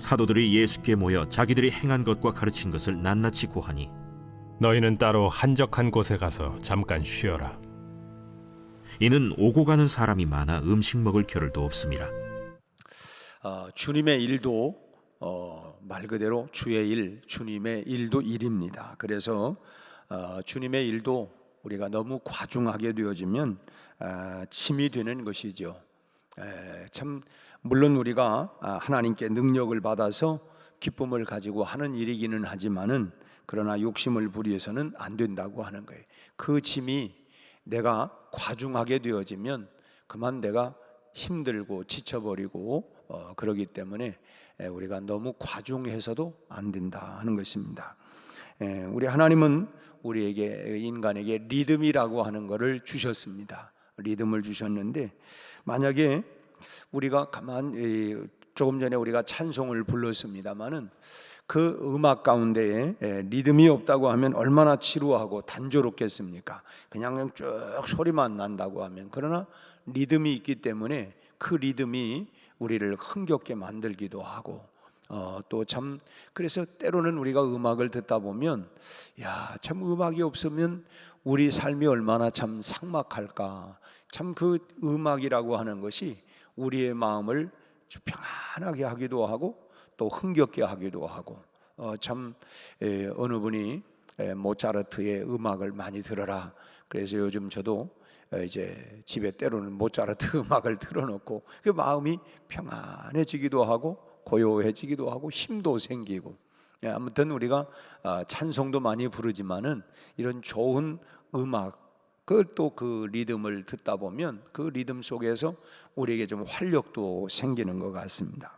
사도들이 예수께 모여 자기들이 행한 것과 가르친 것을 낱낱이 고하니 너희는 따로 한적한 곳에 가서 잠깐 쉬어라. 이는 오고 가는 사람이 많아 음식 먹을 겨를도 없음이라. 주님의 일도 말 그대로 주의 일, 주님의 일도 일입니다. 그래서 주님의 일도 우리가 너무 과중하게 되어지면 짐이 되는 것이죠. 참 물론 우리가 하나님께 능력을 받아서 기쁨을 가지고 하는 일이기는 하지만은 그러나 욕심을 부리해서는 안 된다고 하는 거예요. 그 짐이 내가 과중하게 되어지면 그만 내가 힘들고 지쳐버리고 그러기 때문에 우리가 너무 과중해서도 안 된다 하는 것입니다. 우리 하나님은 우리에게 인간에게 리듬이라고 하는 것을 주셨습니다. 리듬을 주셨는데 만약에 우리가 조금 전에 우리가 찬송을 불렀습니다마는 그 음악 가운데에 리듬이 없다고 하면 얼마나 지루하고 단조롭겠습니까? 그냥 쭉 소리만 난다고 하면, 그러나 리듬이 있기 때문에 그 리듬이 우리를 흥겹게 만들기도 하고 또 참 그래서 때로는 우리가 음악을 듣다 보면 참 음악이 없으면 우리 삶이 얼마나 참 삭막할까. 참 그 음악이라고 하는 것이 우리의 마음을 평안하게 하기도 하고 또 흥겹게 하기도 하고 어느 분이 모차르트의 음악을 많이 들어라. 그래서 요즘 저도 이제 집에 때로는 모차르트 음악을 틀어놓고 그 마음이 평안해지기도 하고 고요해지기도 하고 힘도 생기고, 아무튼 우리가 찬송도 많이 부르지만은 이런 좋은 음악을 또 그 리듬을 듣다 보면 그 리듬 속에서 우리에게 좀 활력도 생기는 것 같습니다.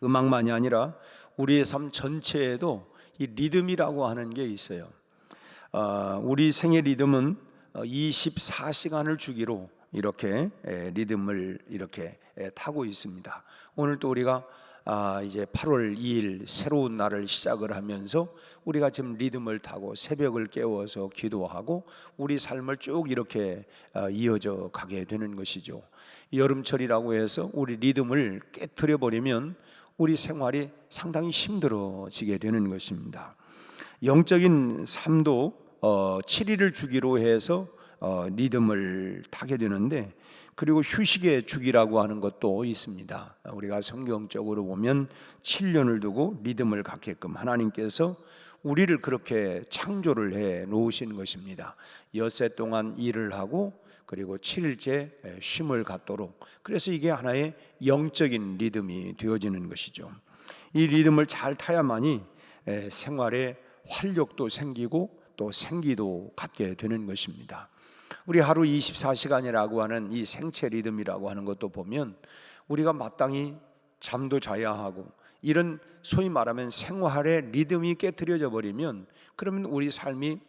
음악만이 아니라 우리의 삶 전체에도 이 리듬이라고 하는 게 있어요. 우리 생의 리듬은 24시간을 주기로 이렇게 리듬을 이렇게 타고 있습니다. 오늘 또 우리가 이제 8월 2일 새로운 날을 시작을 하면서 우리가 지금 리듬을 타고 새벽을 깨워서 기도하고 우리 삶을 쭉 이렇게 이어져 가게 되는 것이죠. 여름철이라고 해서 우리 리듬을 깨트려 버리면 우리 생활이 상당히 힘들어지게 되는 것입니다. 영적인 삶도 7일을 주기로 해서 리듬을 타게 되는데, 그리고 휴식의 주기라고 하는 것도 있습니다. 우리가 성경적으로 보면 7년을 두고 리듬을 갖게끔 하나님께서 우리를 그렇게 창조를 해 놓으신 것입니다. 엿새 동안 일을 하고 그리고 7일째 쉼을 갖도록, 그래서 이게 하나의 영적인 리듬이 되어지는 것이죠. 이 리듬을 잘 타야만이 생활에 활력도 생기고 또 생기도 갖게 되는 것입니다. 우리 하루 24시간이라고 하는 이 생체 리듬이라고 하는 것도 보면 우리가 마땅히 잠도 자야 하고, 이런 소위 말하면 생활의 리듬이 깨트려져 버리면 그러면 우리 삶이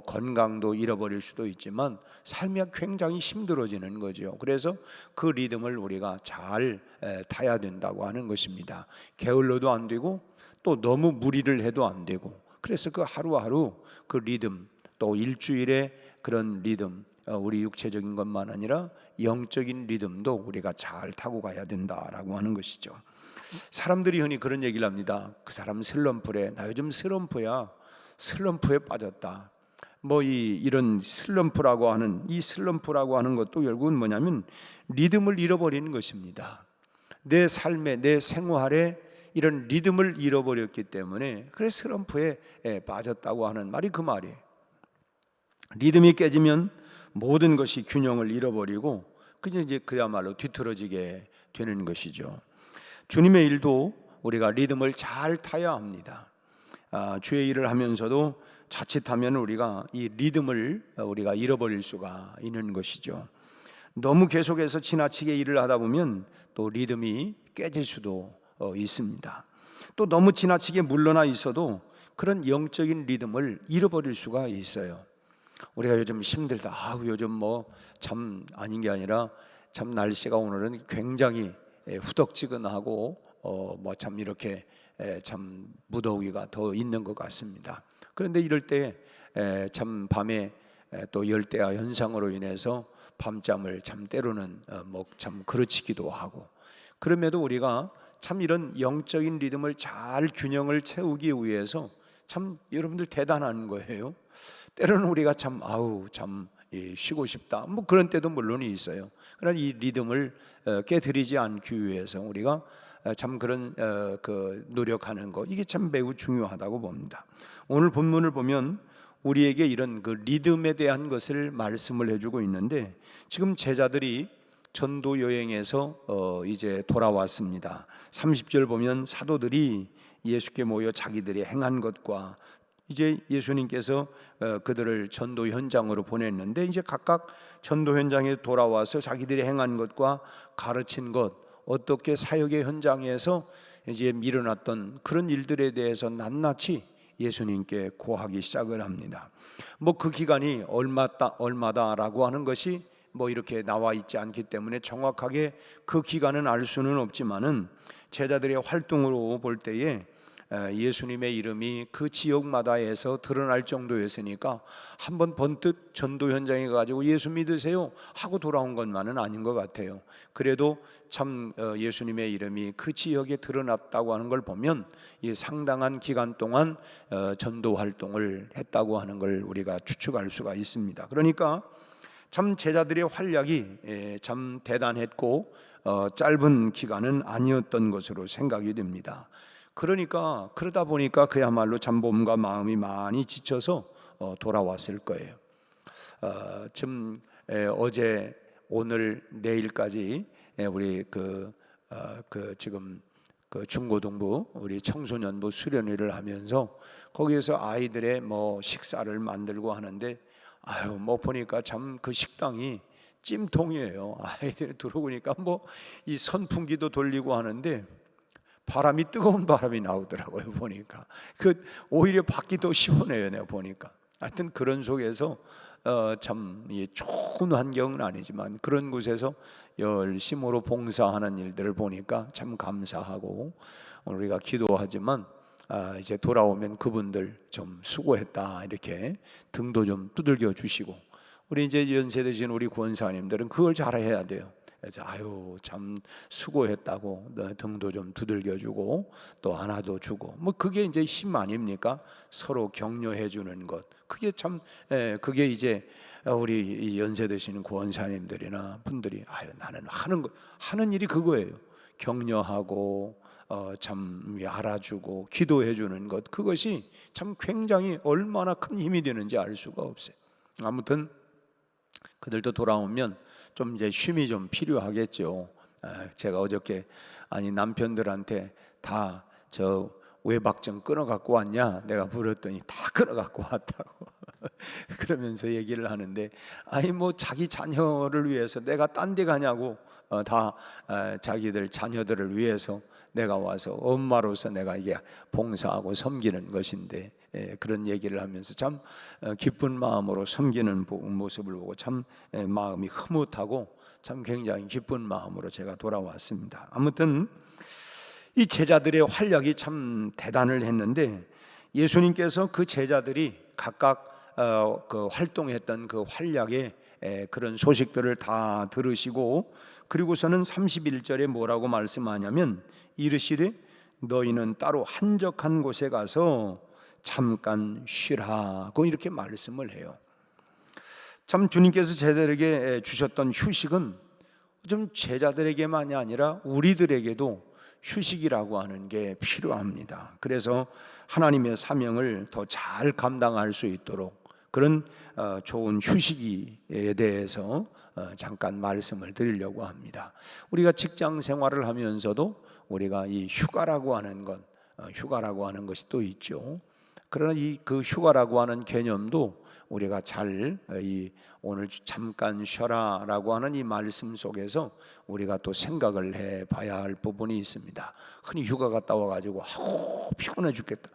건강도 잃어버릴 수도 있지만 삶이 굉장히 힘들어지는 거죠. 그래서 그 리듬을 우리가 잘 타야 된다고 하는 것입니다. 게을러도 안 되고 또 너무 무리를 해도 안 되고, 그래서 그 하루하루 그 리듬, 또 일주일의 그런 리듬, 우리 육체적인 것만 아니라 영적인 리듬도 우리가 잘 타고 가야 된다라고 하는 것이죠. 사람들이 흔히 그런 얘기를 합니다. 그 사람 슬럼프래. 나 요즘 슬럼프야. 슬럼프에 빠졌다. 이런 슬럼프라고 하는 것도 결국은 뭐냐면 리듬을 잃어버리는 것입니다. 내 삶에, 내 생활에 이런 리듬을 잃어버렸기 때문에 그래서 슬럼프에 빠졌다고 하는 말이 그 말이에요. 리듬이 깨지면 모든 것이 균형을 잃어버리고 그냥 이제 그야말로 뒤틀어지게 되는 것이죠. 주님의 일도 우리가 리듬을 잘 타야 합니다. 주의 일을 하면서도 자칫하면 우리가 이 리듬을 우리가 잃어버릴 수가 있는 것이죠. 너무 계속해서 지나치게 일을 하다 보면 또 리듬이 깨질 수도 있습니다. 또 너무 지나치게 물러나 있어도 그런 영적인 리듬을 잃어버릴 수가 있어요. 우리가 요즘 힘들다. 요즘 참 아닌 게 아니라 참 날씨가 오늘은 굉장히 후덕지근하고 참 이렇게 참 무더위가 더 있는 것 같습니다. 그런데 이럴 때 참 밤에 또 열대야 현상으로 인해서 밤잠을 참 때로는 참 그르치기도 하고, 그럼에도 우리가 참 이런 영적인 리듬을 잘 균형을 채우기 위해서 참 여러분들 대단한 거예요. 때로는 우리가 참 쉬고 싶다 뭐 그런 때도 물론 있어요. 그러나 이 리듬을 깨뜨리지 않기 위해서 우리가 참 그런 노력하는 거, 이게 참 매우 중요하다고 봅니다. 오늘 본문을 보면 우리에게 이런 그 리듬에 대한 것을 말씀을 해주고 있는데, 지금 제자들이 전도 여행에서 이제 돌아왔습니다. 30절 보면 사도들이 예수께 모여 자기들이 행한 것과 이제 예수님께서 그들을 전도 현장으로 보냈는데, 이제 각각 전도 현장에 돌아와서 자기들이 행한 것과 가르친 것, 어떻게 사역의 현장에서 이제 일어났던 그런 일들에 대해서 낱낱이 예수님께 고하기 시작을 합니다. 뭐 그 기간이 얼마다라고 하는 것이 뭐 이렇게 나와 있지 않기 때문에 정확하게 그 기간은 알 수는 없지만은, 제자들의 활동으로 볼 때에 예수님의 이름이 그 지역마다에서 드러날 정도였으니까 한번 번뜩 전도 현장에 가지고 예수 믿으세요 하고 돌아온 것만은 아닌 것 같아요. 그래도 참 예수님의 이름이 그 지역에 드러났다고 하는 걸 보면 이 상당한 기간 동안 전도 활동을 했다고 하는 걸 우리가 추측할 수가 있습니다. 그러니까 참 제자들의 활약이 참 대단했고 짧은 기간은 아니었던 것으로 생각이 됩니다. 그러다 보니까 그야말로 참 몸과 마음이 많이 지쳐서 돌아왔을 거예요. 어제 오늘 내일까지 우리 지금 중고등부 우리 청소년부 수련회를 하면서 거기에서 아이들의 뭐 식사를 만들고 하는데, 뭐 보니까 참 그 식당이 찜통이에요. 아이들이 들어오니까 뭐 이 선풍기도 돌리고 하는데 뜨거운 바람이 나오더라고요. 보니까 오히려 밖이 더 시원해요. 내가 보니까 하여튼 그런 속에서 참 좋은 환경은 아니지만 그런 곳에서 열심으로 봉사하는 일들을 보니까 참 감사하고, 우리가 기도하지만 이제 돌아오면 그분들 좀 수고했다 이렇게 등도 좀 두들겨 주시고, 우리 이제 연세 드신 우리 권사님들은 그걸 잘해야 돼요. 그래서 참 수고했다고 등도 좀 두들겨주고 또 안아도 주고, 뭐 그게 이제 힘 아닙니까? 서로 격려해 주는 것, 그게 참 그게 이제 우리 연세 드시는 권사님들이나 분들이 나는 하는 일이 그거예요. 격려하고 참 알아주고 기도해 주는 것, 그것이 참 굉장히 얼마나 큰 힘이 되는지 알 수가 없어요. 아무튼 그들도 돌아오면 좀 이제 쉼이 좀 필요하겠죠. 제가 어저께 남편들한테 다 저 외박증 끊어 갖고 왔냐 내가 물었더니 다 끊어 갖고 왔다고 그러면서 얘기를 하는데, 뭐 자기 자녀를 위해서 내가 딴 데 가냐고, 다 자기들 자녀들을 위해서 내가 와서 엄마로서 내가 이게 봉사하고 섬기는 것인데, 그런 얘기를 하면서 참 기쁜 마음으로 섬기는 모습을 보고 참 마음이 흐뭇하고 참 굉장히 기쁜 마음으로 제가 돌아왔습니다. 아무튼 이 제자들의 활약이 참 대단을 했는데, 예수님께서 그 제자들이 각각 그 활동했던 그 활약의 그런 소식들을 다 들으시고, 그리고서는 31절에 뭐라고 말씀하냐면, 이르시되 너희는 따로 한적한 곳에 가서 잠깐 쉬라고 이렇게 말씀을 해요. 참 주님께서 제자들에게 주셨던 휴식은 좀 제자들에게만이 아니라 우리들에게도 휴식이라고 하는 게 필요합니다. 그래서 하나님의 사명을 더 잘 감당할 수 있도록 그런 좋은 휴식에 대해서 잠깐 말씀을 드리려고 합니다. 우리가 직장 생활을 하면서도 우리가 이 휴가라고 하는 것이 또 있죠. 그러나 그 휴가라고 하는 개념도 우리가 잘 오늘 잠깐 쉬어라라고 하는 이 말씀 속에서 우리가 또 생각을 해봐야 할 부분이 있습니다. 흔히 휴가 갔다 와가지고 피곤해 죽겠다,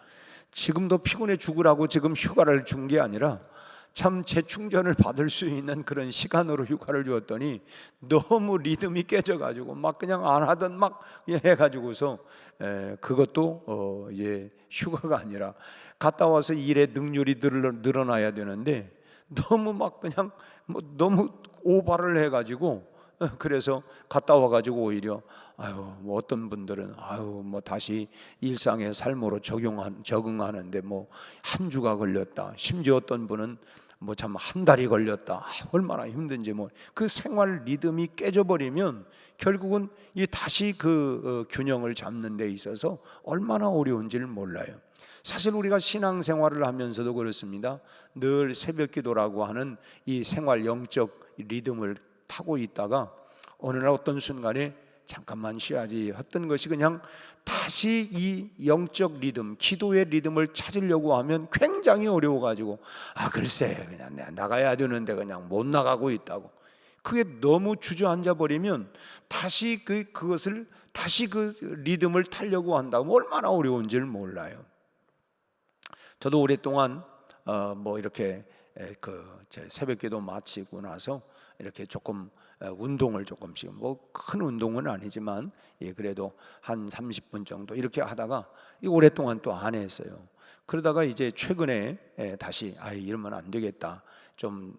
지금도 피곤해 죽으라고 지금 휴가를 준 게 아니라 참 재충전을 받을 수 있는 그런 시간으로 휴가를 주었더니 너무 리듬이 깨져가지고 막 그냥 안 하던 막 해가지고서 그것도 이제 휴가가 아니라 갔다 와서 일의 능률이 늘어나야 되는데 너무 막 그냥 너무 오바를 해가지고 그래서 갔다 와가지고 오히려 뭐 어떤 분들은 뭐 다시 일상의 삶으로 적응하는데 뭐 한 주가 걸렸다. 심지어 어떤 분은 뭐 참 한 달이 걸렸다. 얼마나 힘든지 뭐 그 생활 리듬이 깨져버리면 결국은 이 다시 그 균형을 잡는 데 있어서 얼마나 어려운지를 몰라요. 사실 우리가 신앙생활을 하면서도 그렇습니다. 늘 새벽기도라고 하는 이 생활 영적 리듬을 타고 있다가 어느 날 어떤 순간에 잠깐만 쉬어야지 했던 것이 그냥 다시 이 영적 리듬, 기도의 리듬을 찾으려고 하면 굉장히 어려워가지고 글쎄 그냥 내가 나가야 되는데 그냥 못 나가고 있다고. 그게 너무 주저앉아 버리면 다시 그것을 다시 그 리듬을 타려고 한다고 얼마나 어려운지를 몰라요. 저도 오랫동안 뭐 이렇게 제 새벽기도 마치고 나서 이렇게 조금 운동을 조금씩 뭐 큰 운동은 아니지만 그래도 한 30분 정도 이렇게 하다가 오랫동안 또 안 했어요. 그러다가 이제 최근에 다시 이러면 안 되겠다. 좀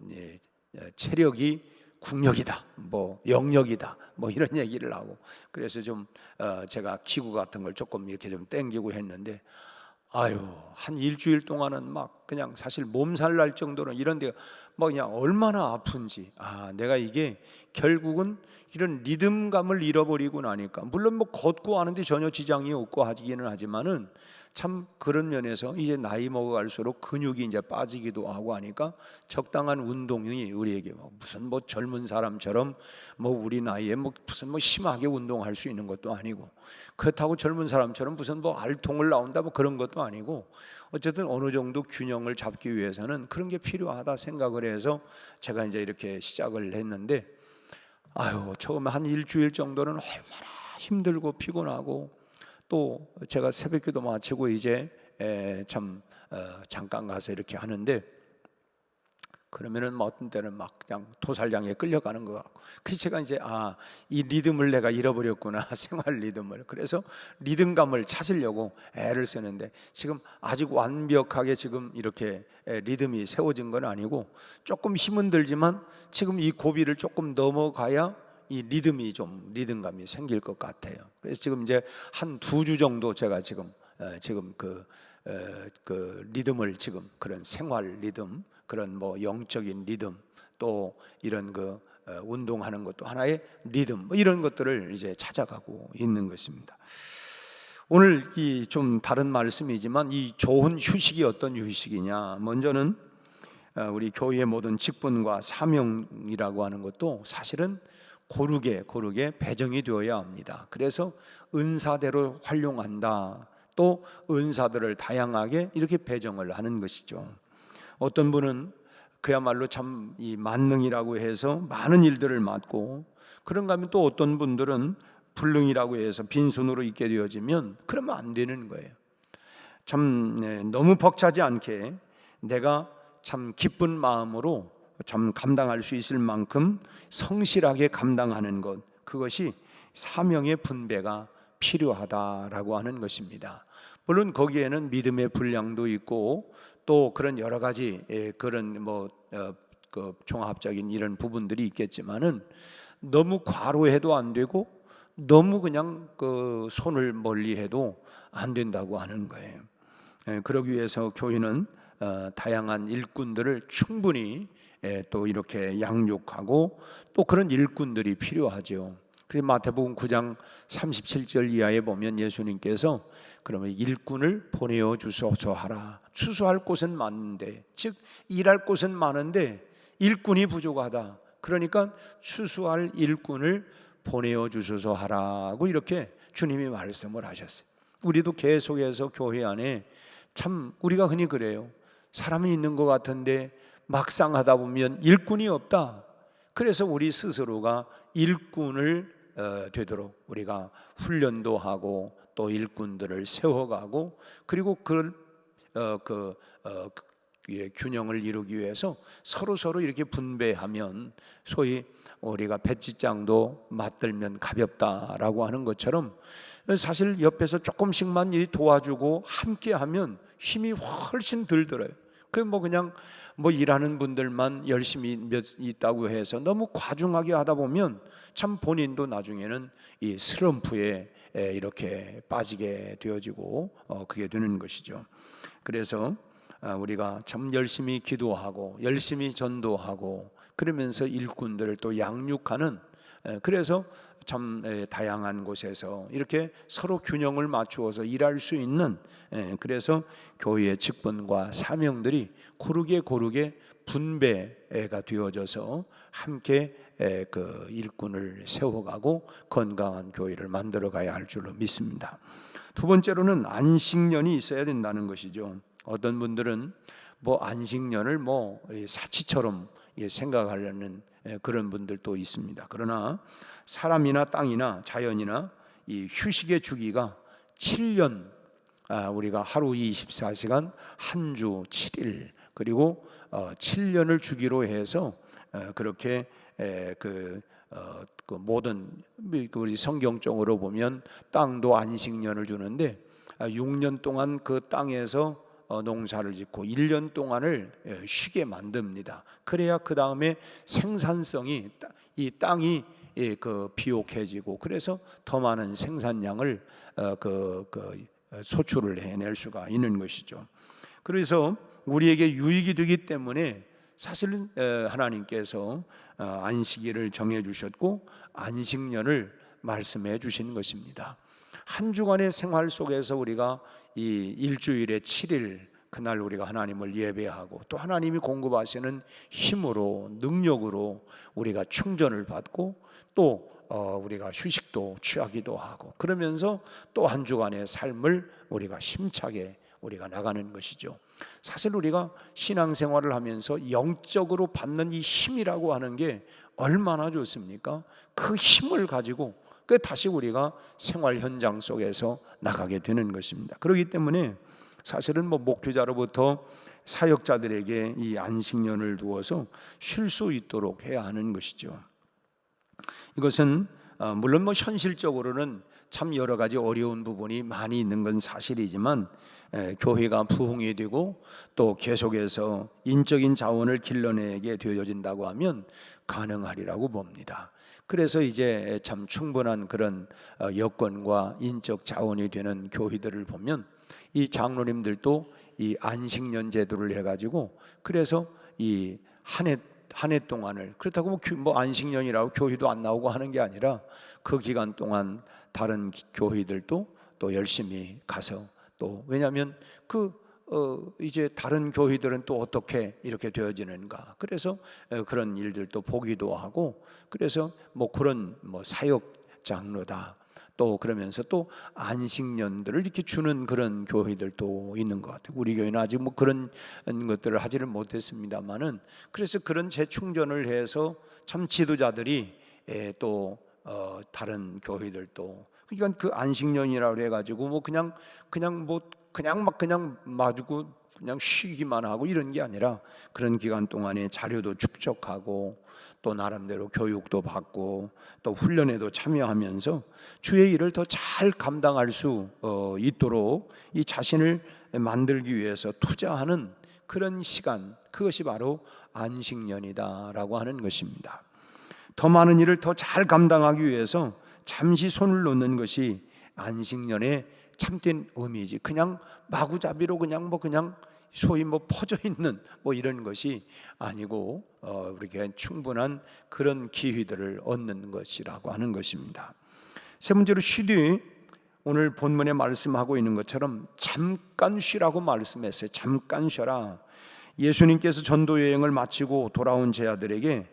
체력이 국력이다, 뭐 영역이다, 뭐 이런 얘기를 하고 그래서 좀 제가 기구 같은 걸 조금 이렇게 좀 땡기고 했는데 한 일주일 동안은 막 그냥 사실 몸살 날 정도로 이런 데가 뭐 그냥 얼마나 아픈지 내가 이게 결국은 이런 리듬감을 잃어버리고 나니까 물론 뭐 걷고 하는데 전혀 지장이 없고 하기는 하지만은 참 그런 면에서 이제 나이 먹어갈수록 근육이 이제 빠지기도 하고 하니까 적당한 운동이 우리에게 무슨 뭐 젊은 사람처럼 뭐 우리 나이에 뭐 무슨 뭐 심하게 운동할 수 있는 것도 아니고 그렇다고 젊은 사람처럼 무슨 뭐 알통을 나온다 뭐 그런 것도 아니고 어쨌든 어느 정도 균형을 잡기 위해서는 그런 게 필요하다 생각을 해서 제가 이제 이렇게 시작을 했는데 처음에 한 일주일 정도는 얼마나 힘들고 피곤하고 또 제가 새벽기도 마치고 이제 잠깐 가서 이렇게 하는데 그러면은 뭐 어떤 때는 막 그냥 도살장에 끌려가는 것 같고 그래서 제가 이제 이 리듬을 내가 잃어버렸구나 생활 리듬을. 그래서 리듬감을 찾으려고 애를 쓰는데 지금 아직 완벽하게 지금 이렇게 리듬이 세워진 건 아니고 조금 힘은 들지만 지금 이 고비를 조금 넘어가야 이 리듬감이 생길 것 같아요. 그래서 지금 이제 한 2주 정도 제가 지금 그 리듬을 지금 그런 생활 리듬, 그런 뭐 영적인 리듬, 또 이런 운동하는 것도 하나의 리듬, 뭐 이런 것들을 이제 찾아가고 있는 것입니다. 오늘 이 좀 다른 말씀이지만 이 좋은 휴식이 어떤 휴식이냐? 먼저는 우리 교회의 모든 직분과 사명이라고 하는 것도 사실은 고르게 배정이 되어야 합니다. 그래서 은사대로 활용한다. 또 은사들을 다양하게 이렇게 배정을 하는 것이죠. 어떤 분은 그야말로 참 이 만능이라고 해서 많은 일들을 맡고 그런가 하면 또 어떤 분들은 불능이라고 해서 빈손으로 있게 되어지면 그러면 안 되는 거예요. 참 너무 벅차지 않게 내가 참 기쁜 마음으로 참 감당할 수 있을 만큼 성실하게 감당하는 것, 그것이 사명의 분배가 필요하다라고 하는 것입니다. 물론 거기에는 믿음의 분량도 있고 또 그런 여러 가지 그런 그 종합적인 이런 부분들이 있겠지만은 너무 과로해도 안 되고 너무 그냥 그 손을 멀리해도 안 된다고 하는 거예요. 그러기 위해서 교회는 다양한 일꾼들을 충분히 또 이렇게 양육하고 또 그런 일꾼들이 필요하죠. 그래서 마태복음 9장 37절 이하에 보면 예수님께서 그러면 일꾼을 보내어 주소서 하라. 추수할 곳은 많은데, 즉 일할 곳은 많은데 일꾼이 부족하다. 그러니까 추수할 일꾼을 보내어 주소서 하라고 이렇게 주님이 말씀을 하셨어요. 우리도 계속해서 교회 안에 참 우리가 흔히 그래요. 사람이 있는 것 같은데 막상 하다 보면 일꾼이 없다. 그래서 우리 스스로가 일꾼을 되도록 우리가 훈련도 하고 또 일꾼들을 세워가고 그리고 균형을 이루기 위해서 서로 이렇게 분배하면 소위 우리가 배지장도 맞들면 가볍다라고 하는 것처럼 사실 옆에서 조금씩만 일 도와주고 함께하면 힘이 훨씬 덜 들어요. 그냥 뭐 일하는 분들만 열심히 있다고 해서 너무 과중하게 하다 보면 참 본인도 나중에는 이 슬럼프에 이렇게 빠지게 되어지고 그게 되는 것이죠. 그래서 우리가 참 열심히 기도하고 열심히 전도하고 그러면서 일꾼들을 또 양육하는, 그래서 참 다양한 곳에서 이렇게 서로 균형을 맞추어서 일할 수 있는, 그래서 교회의 직분과 사명들이 고르게 분배가 되어져서 함께 그 일꾼을 세워가고 건강한 교회를 만들어가야 할 줄로 믿습니다. 두 번째로는 안식년이 있어야 된다는 것이죠. 어떤 분들은 뭐 안식년을 뭐 사치처럼 생각하려는 그런 분들도 있습니다. 그러나 사람이나 땅이나 자연이나 이 휴식의 주기가 7년, 우리가 하루 24시간 한 주 7일 그리고 7년을 주기로 해서 그렇게 그 모든 우리 성경적으로 보면 땅도 안식년을 주는데 6년 동안 그 땅에서 농사를 짓고 1년 동안을 쉬게 만듭니다. 그래야 그 다음에 생산성이, 이 땅이 그 비옥해지고 그래서 더 많은 생산량을 소출을 해낼 수가 있는 것이죠. 그래서 우리에게 유익이 되기 때문에 사실은 하나님께서 안식일을 정해 주셨고 안식년을 말씀해 주신 것입니다. 한 주간의 생활 속에서 우리가 이 일주일에 7일 그날 우리가 하나님을 예배하고 또 하나님이 공급하시는 힘으로 능력으로 우리가 충전을 받고 또 우리가 휴식도 취하기도 하고 그러면서 또 한 주간의 삶을 우리가 힘차게 우리가 나가는 것이죠. 사실 우리가 신앙생활을 하면서 영적으로 받는 이 힘이라고 하는 게 얼마나 좋습니까? 그 힘을 가지고 다시 우리가 생활 현장 속에서 나가게 되는 것입니다. 그렇기 때문에 사실은 뭐 목회자로부터 사역자들에게 이 안식년을 두어서 쉴 수 있도록 해야 하는 것이죠. 이것은 물론 뭐 현실적으로는 참 여러 가지 어려운 부분이 많이 있는 건 사실이지만 교회가 부흥이 되고 또 계속해서 인적인 자원을 길러내게 되어진다고 하면 가능하리라고 봅니다. 그래서 이제 참 충분한 그런 여건과 인적 자원이 되는 교회들을 보면 이 장로님들도 이 안식년 제도를 해가지고 그래서 이 한 해 동안을, 그렇다고 뭐 안식년이라고 교회도 안 나오고 하는 게 아니라 그 기간 동안 다른 교회들도 또 열심히 가서 또 왜냐하면 이제 다른 교회들은 또 어떻게 이렇게 되어지는가, 그래서 그런 일들도 보기도 하고 그래서 뭐 그런 뭐 사역 장로다 또 그러면서 또 안식년들을 이렇게 주는 그런 교회들도 있는 것 같아요. 우리 교회는 아직 뭐 그런 것들을 하지를 못했습니다만은 그래서 그런 재충전을 해서 참 지도자들이 또 다른 교회들도 그러니까 그 안식년이라고 해가지고 뭐 그냥 마주고 그냥 쉬기만 하고 이런 게 아니라 그런 기간 동안에 자료도 축적하고 또 나름대로 교육도 받고 또 훈련에도 참여하면서 주의 일을 더 잘 감당할 수 있도록 이 자신을 만들기 위해서 투자하는 그런 시간, 그것이 바로 안식년이다라고 하는 것입니다. 더 많은 일을 더 잘 감당하기 위해서 잠시 손을 놓는 것이 안식년의 참된 의미이지 그냥 마구잡이로 그냥 소위 뭐 퍼져 있는 뭐 이런 것이 아니고 우리에게 충분한 그런 기회들을 얻는 것이라고 하는 것입니다. 세 번째로 쉬되 오늘 본문에 말씀하고 있는 것처럼 잠깐 쉬라고 말씀했어요. 잠깐 쉬어라. 예수님께서 전도 여행을 마치고 돌아온 제자들에게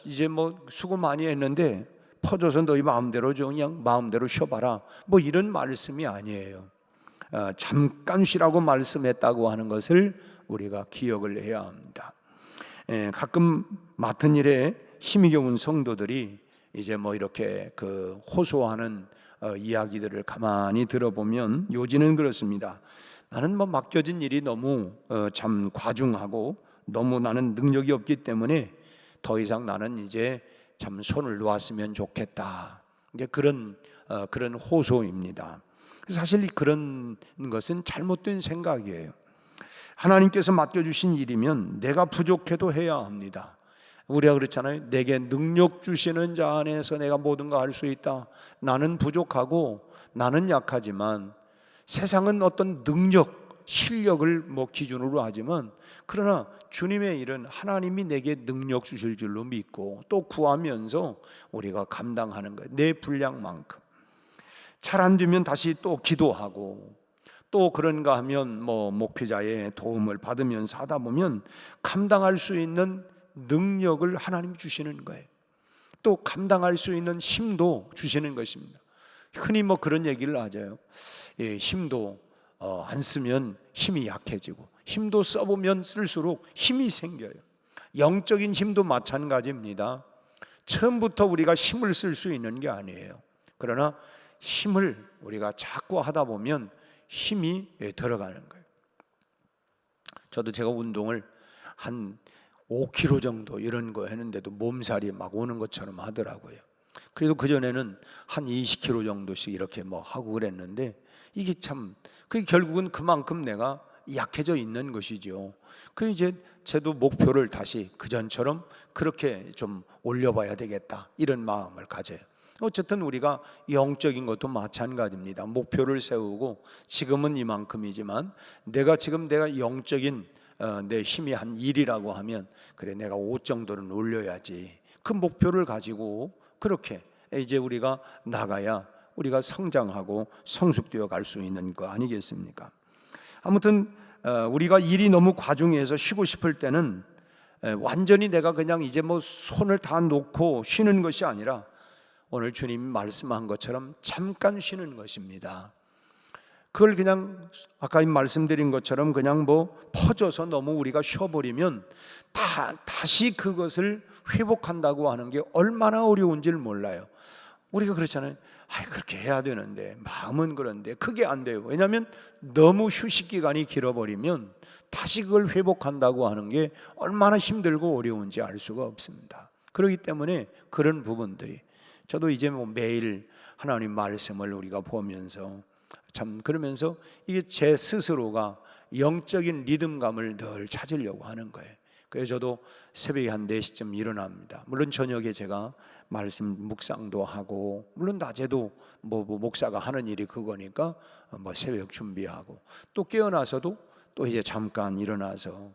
이제 수고 많이 했는데 퍼져서 너희 마음대로 그냥 마음대로 쉬어봐라 뭐 이런 말씀이 아니에요. 잠깐 쉬라고 말씀했다고 하는 것을 우리가 기억을 해야 합니다. 가끔 맡은 일에 힘이 겨운 성도들이 이제 이렇게 호소하는 이야기들을 가만히 들어보면 요지는 그렇습니다. 나는 맡겨진 일이 너무 참 과중하고 너무 나는 능력이 없기 때문에 더 이상 나는 이제 참 손을 놓았으면 좋겠다. 이제 그런 호소입니다. 사실 그런 것은 잘못된 생각이에요. 하나님께서 맡겨주신 일이면 내가 부족해도 해야 합니다. 우리가 그렇잖아요. 내게 능력 주시는 자 안에서 내가 모든 거 할 수 있다. 나는 부족하고 나는 약하지만 세상은 어떤 능력, 실력을 기준으로 하지만 그러나 주님의 일은 하나님이 내게 능력 주실 줄로 믿고 또 구하면서 우리가 감당하는 거예요. 내 분량만큼. 잘 안 되면 다시 또 기도하고 또 그런가 하면 목회자의 도움을 받으면서 하다 보면 감당할 수 있는 능력을 하나님이 주시는 거예요. 또 감당할 수 있는 힘도 주시는 것입니다. 흔히 그런 얘기를 하죠. 힘도 안 쓰면 힘이 약해지고 힘도 써보면 쓸수록 힘이 생겨요. 영적인 힘도 마찬가지입니다. 처음부터 우리가 힘을 쓸 수 있는 게 아니에요. 그러나 힘을 우리가 자꾸 하다 보면 힘이 들어가는 거예요. 저도 제가 운동을 한 5kg 정도 이런 거 했는데도 몸살이 막 오는 것처럼 하더라고요. 그래도 그전에는 한 20kg 정도씩 이렇게 하고 그랬는데 이게 그게 결국은 그만큼 내가 약해져 있는 것이죠. 그 이제 저도 목표를 다시 그전처럼 그렇게 좀 올려봐야 되겠다 이런 마음을 가져요. 어쨌든 우리가 영적인 것도 마찬가지입니다. 목표를 세우고 지금은 이만큼이지만 내가 영적인 내 힘이 한 1이라고 하면 그래 내가 5 정도는 올려야지. 그 목표를 가지고 그렇게 이제 우리가 나가야 우리가 성장하고 성숙되어 갈 수 있는 거 아니겠습니까? 아무튼 우리가 일이 너무 과중해서 쉬고 싶을 때는 완전히 내가 그냥 이제 손을 다 놓고 쉬는 것이 아니라 오늘 주님이 말씀한 것처럼 잠깐 쉬는 것입니다. 그걸 그냥 아까 말씀드린 것처럼 그냥 퍼져서 너무 우리가 쉬어버리면 다시 그것을 회복한다고 하는 게 얼마나 어려운지를 몰라요. 우리가 그렇잖아요. 그렇게 해야 되는데 마음은 그런데 그게 안 돼요. 왜냐하면 너무 휴식 기간이 길어버리면 다시 그걸 회복한다고 하는 게 얼마나 힘들고 어려운지 알 수가 없습니다. 그렇기 때문에 그런 부분들이 저도 이제 매일 하나님 말씀을 우리가 보면서 그러면서 이게 제 스스로가 영적인 리듬감을 늘 찾으려고 하는 거예요. 그래서 저도 새벽에 한 4시쯤 일어납니다. 물론 저녁에 제가 말씀 묵상도 하고 물론 낮에도 목사가 하는 일이 그거니까 새벽 준비하고 또 깨어나서도 또 이제 잠깐 일어나서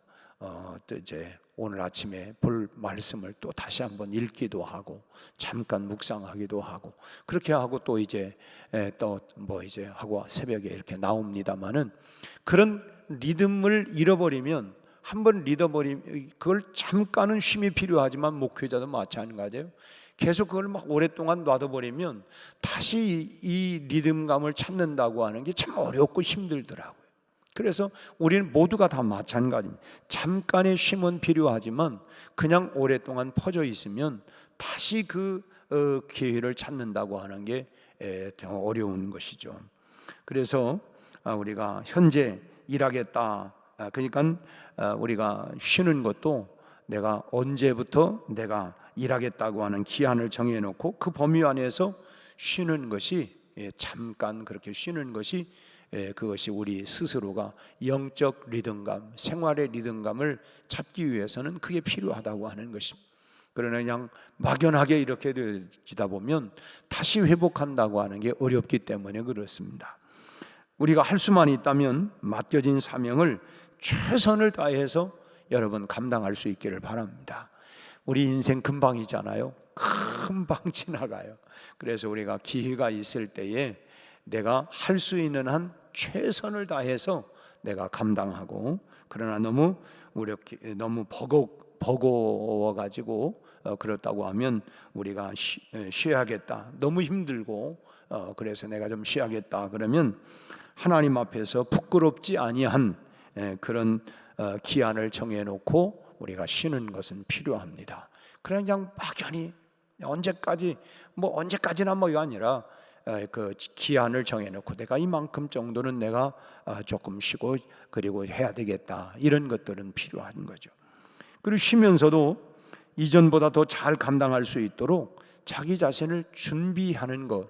또 이제 오늘 아침에 볼 말씀을 또 다시 한번 읽기도 하고 잠깐 묵상하기도 하고 그렇게 하고 또 이제 이제 하고 새벽에 이렇게 나옵니다만은 그런 리듬을 잃어버리면 한번 잃어버리면 그걸 잠깐은 쉼이 필요하지만 목회자도 마찬가지예요. 계속 그걸 오랫동안 놔둬버리면 다시 이 리듬감을 찾는다고 하는 게 참 어렵고 힘들더라고요. 그래서 우리는 모두가 다 마찬가지입니다. 잠깐의 쉼은 필요하지만 그냥 오랫동안 퍼져 있으면 다시 그 기회를 찾는다고 하는 게 어려운 것이죠. 그래서 우리가 현재 일하겠다. 그러니까 우리가 쉬는 것도 내가 언제부터 내가 일하겠다고 하는 기한을 정해놓고 그 범위 안에서 쉬는 것이 잠깐 그렇게 쉬는 것이 그것이 우리 스스로가 영적 리듬감, 생활의 리듬감을 찾기 위해서는 그게 필요하다고 하는 것입니다. 그러나 그냥 막연하게 이렇게 되다 보면 다시 회복한다고 하는 게 어렵기 때문에 그렇습니다. 우리가 할 수만 있다면 맡겨진 사명을 최선을 다해서 여러분 감당할 수 있기를 바랍니다. 우리 인생 금방이잖아요. 금방 지나가요. 그래서 우리가 기회가 있을 때에 내가 할 수 있는 한 최선을 다해서 내가 감당하고 그러나 너무 버거워 가지고 그렇다고 하면 우리가 쉬어야겠다. 너무 힘들고 그래서 내가 좀 쉬어야겠다. 그러면 하나님 앞에서 부끄럽지 아니한 그런 기한을 정해놓고 우리가 쉬는 것은 필요합니다. 그냥 막연히 언제까지나 이거 아니라 그 기한을 정해놓고 내가 이만큼 정도는 내가 조금 쉬고 그리고 해야 되겠다. 이런 것들은 필요한 거죠. 그리고 쉬면서도 이전보다 더 잘 감당할 수 있도록 자기 자신을 준비하는 것,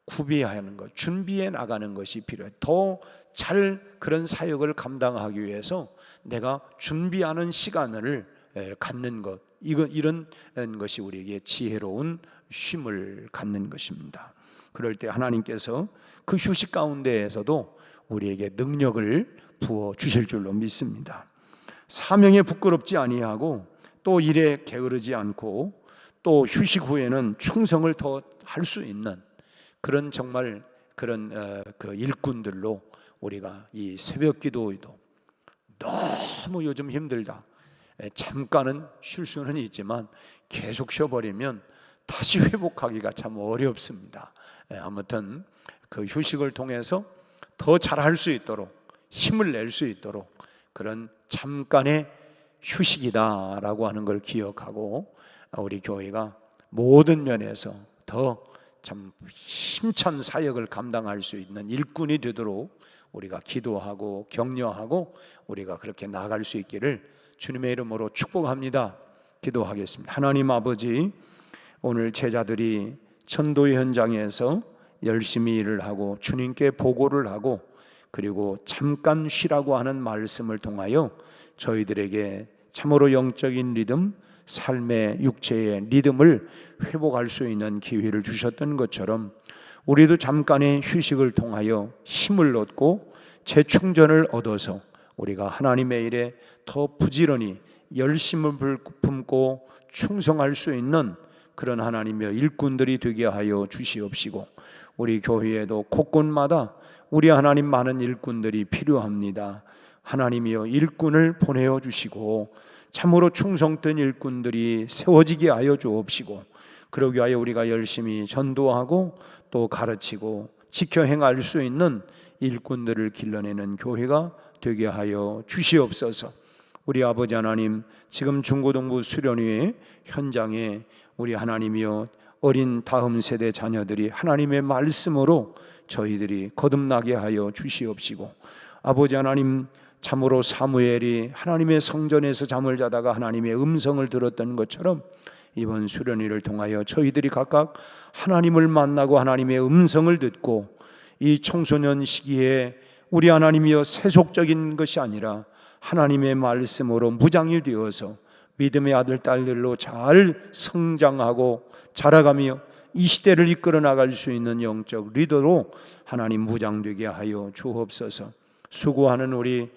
구비하는 것, 준비해 나가는 것이 필요해. 더 잘 그런 사역을 감당하기 위해서 내가 준비하는 시간을 갖는 것, 이런 것이 우리에게 지혜로운 쉼을 갖는 것입니다. 그럴 때 하나님께서 그 휴식 가운데에서도 우리에게 능력을 부어 주실 줄로 믿습니다. 사명에 부끄럽지 아니하고 또 일에 게으르지 않고 또 휴식 후에는 충성을 더 할 수 있는 그런 정말 그런 그 일꾼들로 우리가 이 새벽 기도에도 너무 요즘 힘들다, 잠깐은 쉴 수는 있지만 계속 쉬어버리면 다시 회복하기가 참 어렵습니다. 아무튼 그 휴식을 통해서 더 잘할 수 있도록, 힘을 낼 수 있도록 그런 잠깐의 휴식이다라고 하는 걸 기억하고 우리 교회가 모든 면에서 더 참 힘찬 사역을 감당할 수 있는 일꾼이 되도록 우리가 기도하고 격려하고 우리가 그렇게 나아갈 수 있기를 주님의 이름으로 축복합니다. 기도하겠습니다. 하나님 아버지, 오늘 제자들이 전도의 현장에서 열심히 일을 하고 주님께 보고를 하고 그리고 잠깐 쉬라고 하는 말씀을 통하여 저희들에게 참으로 영적인 리듬, 삶의 육체의 리듬을 회복할 수 있는 기회를 주셨던 것처럼 우리도 잠깐의 휴식을 통하여 힘을 얻고 재충전을 얻어서 우리가 하나님의 일에 더 부지런히 열심을 품고 충성할 수 있는 그런 하나님의 일꾼들이 되게 하여 주시옵시고 우리 교회에도 곳곳마다 우리 하나님 많은 일꾼들이 필요합니다. 하나님이여 일꾼을 보내어 주시고 참으로 충성된 일꾼들이 세워지게 하여 주옵시고 그러기 위하여 우리가 열심히 전도하고 또 가르치고 지켜 행할 수 있는 일꾼들을 길러내는 교회가 되게 하여 주시옵소서. 우리 아버지 하나님, 지금 중고등부 수련회 현장에 우리 하나님이여 어린 다음 세대 자녀들이 하나님의 말씀으로 저희들이 거듭나게 하여 주시옵시고 아버지 하나님, 참으로 사무엘이 하나님의 성전에서 잠을 자다가 하나님의 음성을 들었던 것처럼 이번 수련회를 통하여 저희들이 각각 하나님을 만나고 하나님의 음성을 듣고 이 청소년 시기에 우리 하나님이여 세속적인 것이 아니라 하나님의 말씀으로 무장이 되어서 믿음의 아들 딸들로 잘 성장하고 자라가며 이 시대를 이끌어 나갈 수 있는 영적 리더로 하나님 무장되게 하여 주옵소서. 수고하는 우리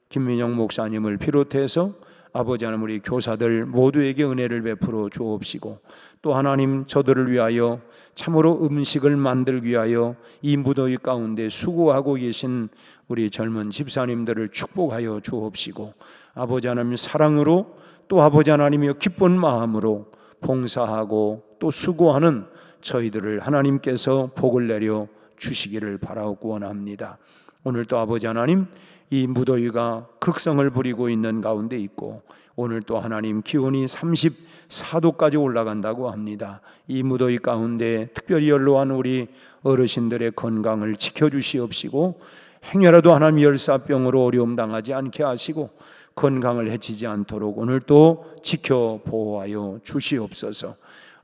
김민영 목사님을 비롯해서 아버지 하나님 우리 교사들 모두에게 은혜를 베풀어 주옵시고 또 하나님 저들을 위하여 참으로 음식을 만들기 위하여 이 무더위 가운데 수고하고 계신 우리 젊은 집사님들을 축복하여 주옵시고 아버지 하나님 사랑으로 또 아버지 하나님이여 기쁜 마음으로 봉사하고 또 수고하는 저희들을 하나님께서 복을 내려 주시기를 바라고 원합니다. 오늘 또 아버지 하나님 이 무더위가 극성을 부리고 있는 가운데 있고 오늘 또 하나님 기온이 34도까지 올라간다고 합니다. 이 무더위 가운데 특별히 연로한 우리 어르신들의 건강을 지켜주시옵시고 행여라도 하나님 열사병으로 어려움 당하지 않게 하시고 건강을 해치지 않도록 오늘 또 지켜 보호하여 주시옵소서.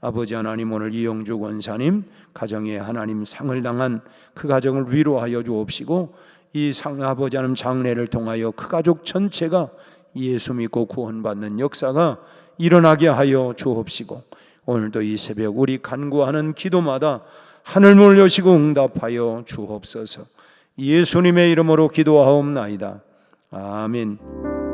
아버지 하나님 오늘 이영주 권사님 가정에 하나님 상을 당한 그 가정을 위로하여 주옵시고 이 아버지 하나님 장례를 통하여 그 가족 전체가 예수 믿고 구원받는 역사가 일어나게 하여 주옵시고 오늘도 이 새벽 우리 간구하는 기도마다 하늘문을 여시고 응답하여 주옵소서. 예수님의 이름으로 기도하옵나이다. 아멘.